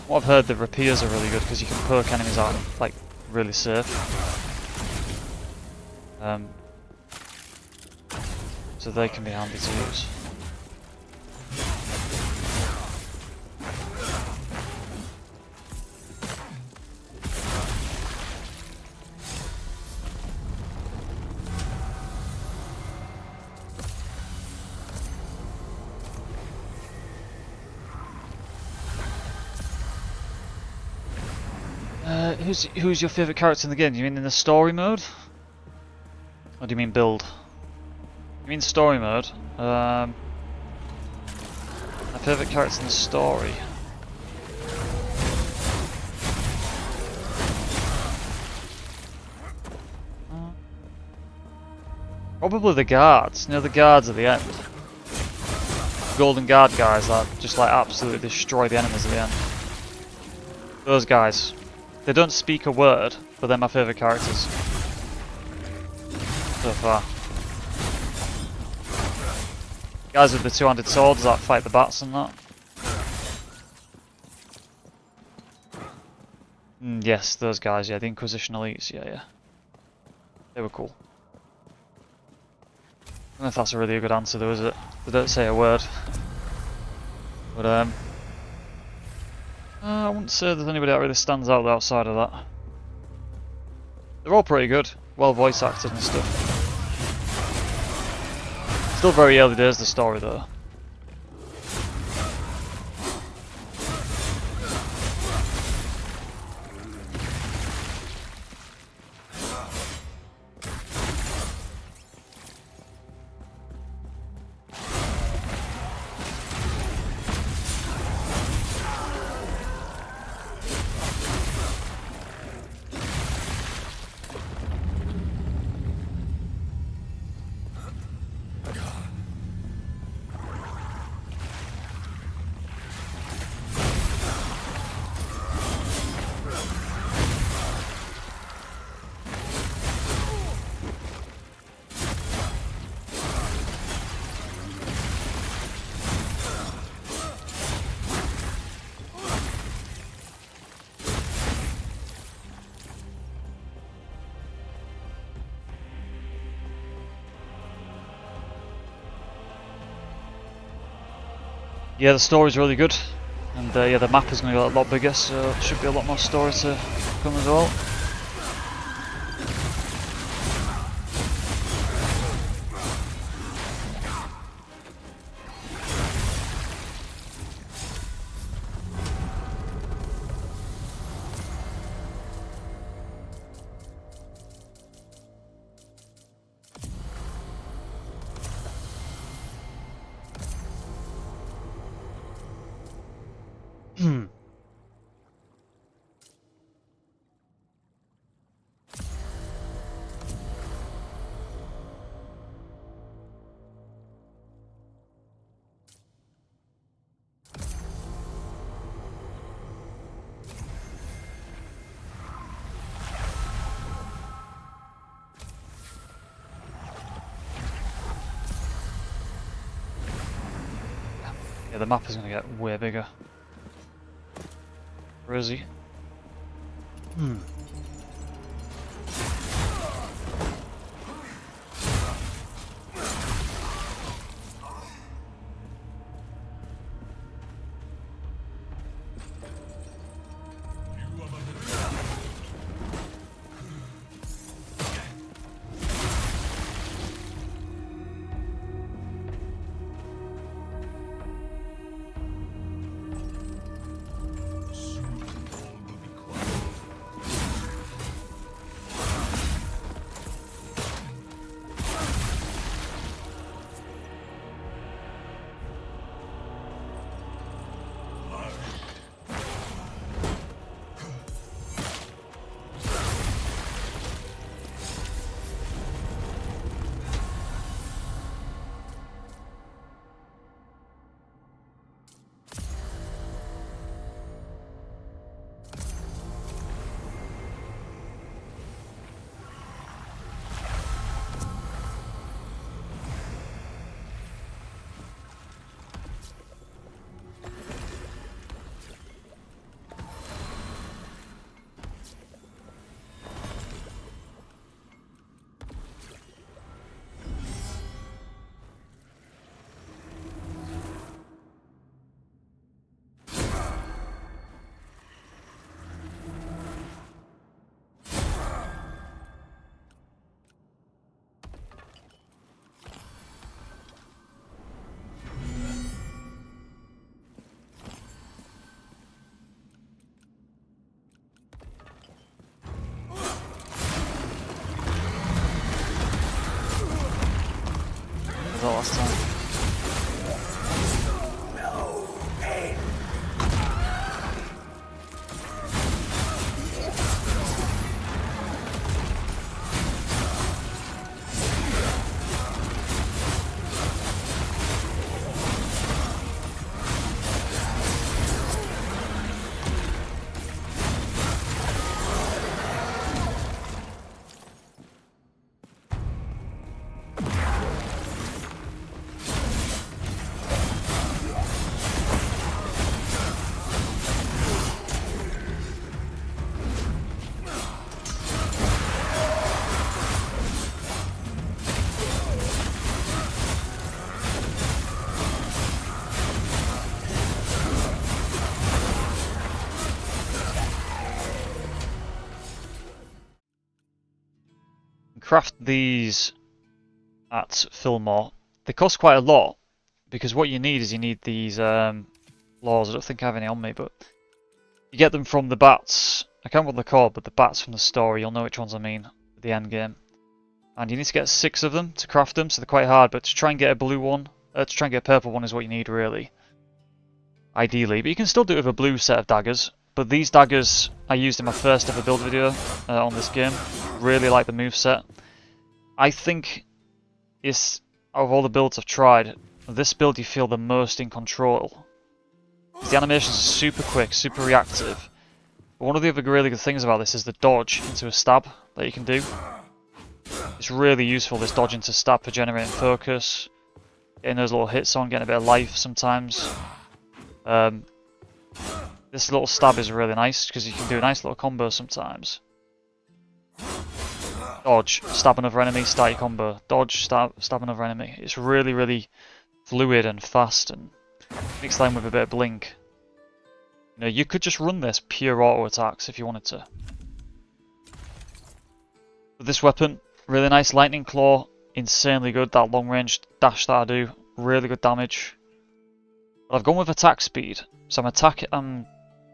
What I've heard, the rapiers are really good because you can poke enemies out like really safe. So they can be handy to use. Who's your favourite character in the game? Do you mean in the story mode? Or do you mean build? You mean story mode? My favourite character in the story? Probably the guards. You know the guards at the end? Golden guard guys that just like absolutely destroy the enemies at the end. Those guys. They don't speak a word, but they're my favourite characters. So far. Guys with the two-handed swords that fight the bats and that. Yes, those guys, yeah, the Inquisition elites, yeah. They were cool. I don't know if that's a really good answer though, is it? They don't say a word. But I wouldn't say there's anybody that really stands out outside of that. They're all pretty good, well voice acted and stuff. Still very early days the story though. Yeah, the story's really good, and yeah, the map is going to get a lot bigger, so it should be a lot more story to come as well. Yeah, the map is going to get way bigger. Where is he? was that last time? Craft these at Fillmore. They cost quite a lot because what you need is you need these laws. I don't think I have any on me, but you get them from the bats. I can't remember what they're called, but the bats from the story. You'll know which ones I mean at the end game. And you need to get 6 of them to craft them, so they're quite hard. But to try and get a blue one, to try and get a purple one is what you need really, ideally. But you can still do it with a blue set of daggers. But these daggers I used in my first ever build video on this game. Really like the moveset. I think it's, out of all the builds I've tried, this build you feel the most in control. The animations are super quick, super reactive. But one of the other really good things about this is the dodge into a stab that you can do. It's really useful, this dodge into stab, for generating focus, getting those little hits on, getting a bit of life sometimes. This little stab is really nice because you can do a nice little combo sometimes. Dodge, stab another enemy, start your combo. Dodge, stab another enemy. It's really, really fluid and fast, and mixed in with a bit of blink. You know, you could just run this pure auto attacks if you wanted to. With this weapon, really nice lightning claw, insanely good. That long range dash that I do, really good damage. But I've gone with attack speed, so I'm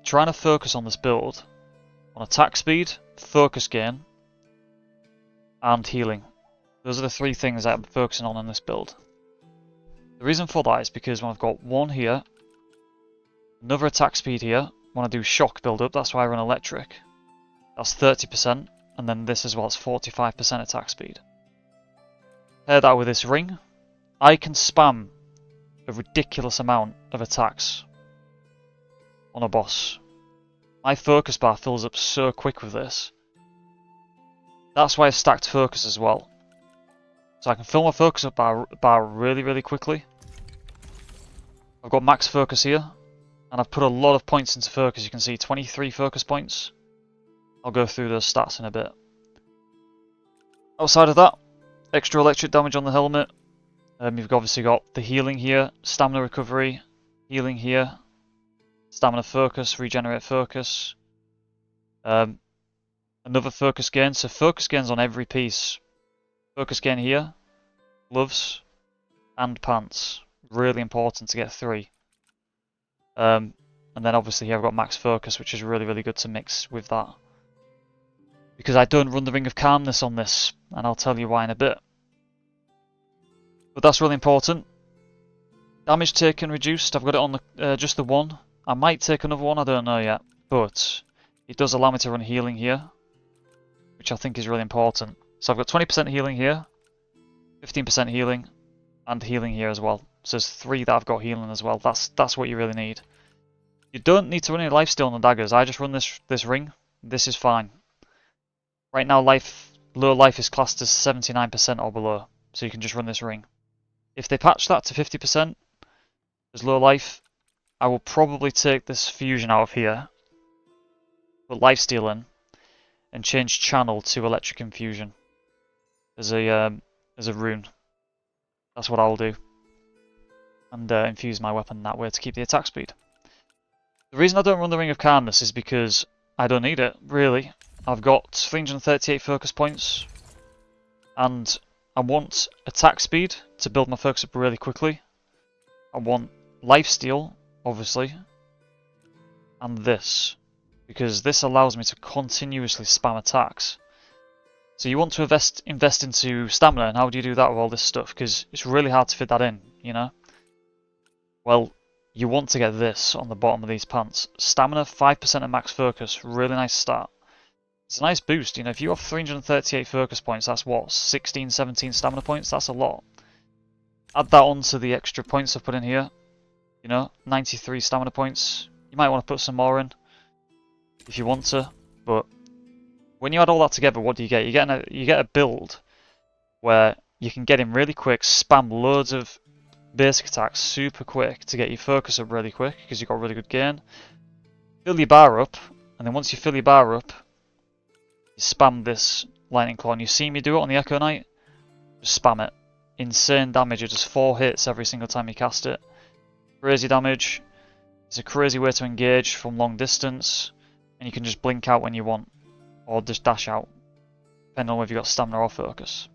trying to focus on this build on attack speed, focus gain, and healing. Those are the 3 things that I'm focusing on in this build. The reason for that is because when I've got 1 here, another attack speed here, when I do shock build up, that's why I run electric. That's 30%, and then this as well is 45% attack speed. Pair that with this ring, I can spam a ridiculous amount of attacks on a boss. My focus bar fills up so quick with this. That's why I've stacked focus as well. So I can fill my focus up bar really, really quickly. I've got max focus here, and I've put a lot of points into focus. You can see 23 focus points. I'll go through those stats in a bit. Outside of that, extra electric damage on the helmet. You've obviously got the healing here, stamina recovery, healing here, stamina focus, regenerate focus. Another focus gain, so focus gains on every piece. Focus gain here, gloves, and pants. Really important to get 3. And then obviously here I've got max focus, which is really, really good to mix with that. Because I don't run the Ring of Calmness on this, and I'll tell you why in a bit. But that's really important. Damage taken reduced, I've got it on the, just the 1. I might take another one, I don't know yet. But it does allow me to run healing here, which I think is really important. So I've got 20% healing here, 15% healing, and healing here as well. So there's 3 that I've got healing as well. That's what you really need. You don't need to run any lifesteal on the daggers. I just run this ring. This is fine. Right now, low life is classed as 79% or below, so you can just run this ring. If they patch that to 50% as low life, I will probably take this fusion out of here, put lifesteal in, and change channel to electric infusion as a rune. That's what I will do, and infuse my weapon that way to keep the attack speed. The reason I don't run the Ring of Calmness is because I don't need it, really. I've got 338 focus points, and I want attack speed to build my focus up really quickly. I want lifesteal, obviously, and this, because this allows me to continuously spam attacks. So you want to invest into stamina, and how do you do that with all this stuff? Because it's really hard to fit that in, you know? Well, you want to get this on the bottom of these pants. Stamina, 5% of max focus, really nice start. It's a nice boost, you know, if you have 338 focus points, that's what, 16, 17 stamina points? That's a lot. Add that on to the extra points I've put in here, you know, 93 stamina points. You might want to put some more in, if you want to, but when you add all that together, what do you get? You get a build where you can get in really quick, spam loads of basic attacks super quick to get your focus up really quick because you've got really good gain. Fill your bar up, and then once you fill your bar up, you spam this lightning claw. And you see me do it on the Echo Knight, just spam it. Insane damage, just 4 hits every single time you cast it. Crazy damage. It's a crazy way to engage from long distance, and you can just blink out when you want. Or just dash out, depending on whether you've got stamina or focus.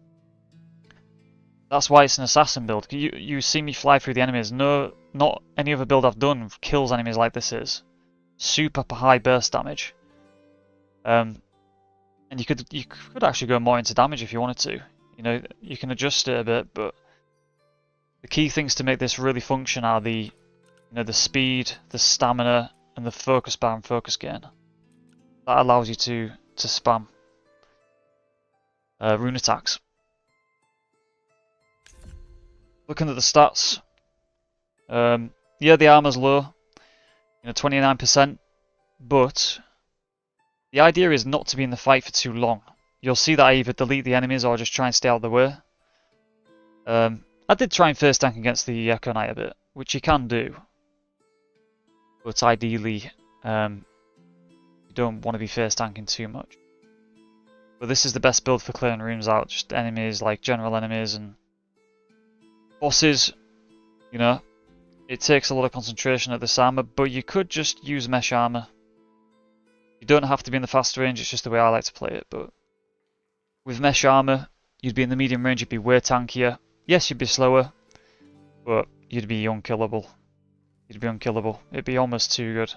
That's why it's an assassin build. You see me fly through the enemies. No, not any other build I've done kills enemies like this is. Super high burst damage. And you could actually go more into damage if you wanted to. You know, you can adjust it a bit, but the key things to make this really function are the speed, the stamina, and the focus bar and focus gain. That allows you to spam rune attacks. Looking at the stats, yeah, the armor's low, you know, 29%, but the idea is not to be in the fight for too long. You'll see that I either delete the enemies or just try and stay out of the way. I did try and first tank against the Echo Knight a bit, which you can do, but ideally, don't want to be first tanking too much. But this is the best build for clearing rooms out, just enemies like general enemies and bosses, you know. It takes a lot of concentration at this armor, but you could just use mesh armor. You don't have to be in the fast range, it's just the way I like to play it, but with mesh armor, you'd be in the medium range, you'd be way tankier. Yes, you'd be slower, but you'd be unkillable. You'd be unkillable. It'd be almost too good.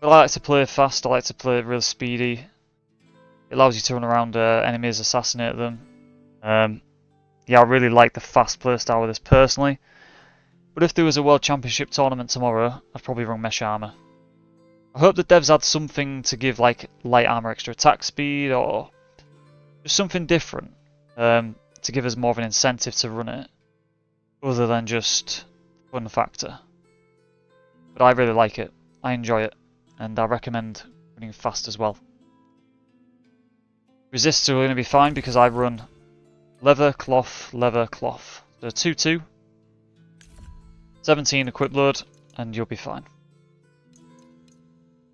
I like to play fast, I like to play real speedy. It allows you to run around enemies, assassinate them. Yeah, I really like the fast playstyle with this personally. But if there was a World Championship tournament tomorrow, I'd probably run mesh armor. I hope the devs add something to give like light armor extra attack speed or just something different to give us more of an incentive to run it, other than just fun factor. But I really like it. I enjoy it. And I recommend running fast as well. Resists are going to be fine because I run leather, cloth, leather, cloth. So 2-2, 17 equip load, and you'll be fine.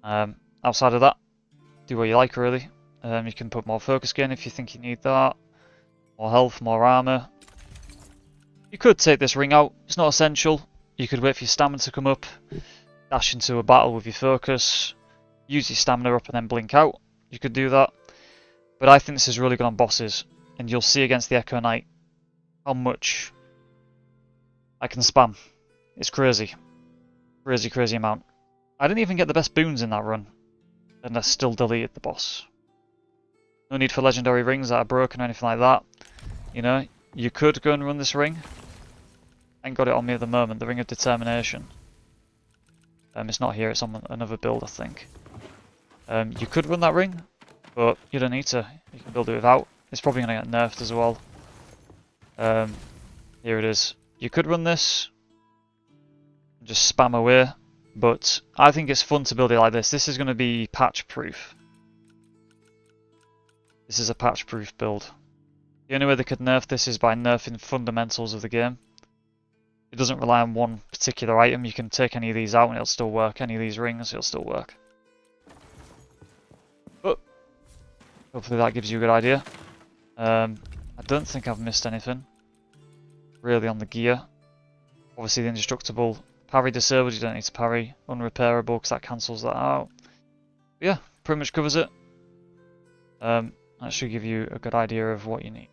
Outside of that, do what you like really. You can put more focus gain if you think you need that. More health, more armor. You could take this ring out, it's not essential. You could wait for your stamina to come up. Dash into a battle with your focus, use your stamina up and then blink out. You could do that. But I think this is really good on bosses. And you'll see against the Echo Knight how much I can spam. It's crazy. Crazy, crazy amount. I didn't even get the best boons in that run. And I still deleted the boss. No need for legendary rings that are broken or anything like that. You know, you could go and run this ring. I ain't got it on me at the moment, the Ring of Determination. It's not here, it's on another build, I think. You could run that ring, but you don't need to. You can build it without. It's probably going to get nerfed as well. Here it is. You could run this, and just spam away, but I think it's fun to build it like this. This is going to be patch proof. This is a patch proof build. The only way they could nerf this is by nerfing fundamentals of the game. It doesn't rely on one particular item. You can take any of these out and it'll still work. Any of these rings, it'll still work. But hopefully that gives you a good idea. I don't think I've missed anything really on the gear. Obviously the indestructible parry disabled, you don't need to parry. Unrepairable because that cancels that out. But yeah, pretty much covers it. That should give you a good idea of what you need.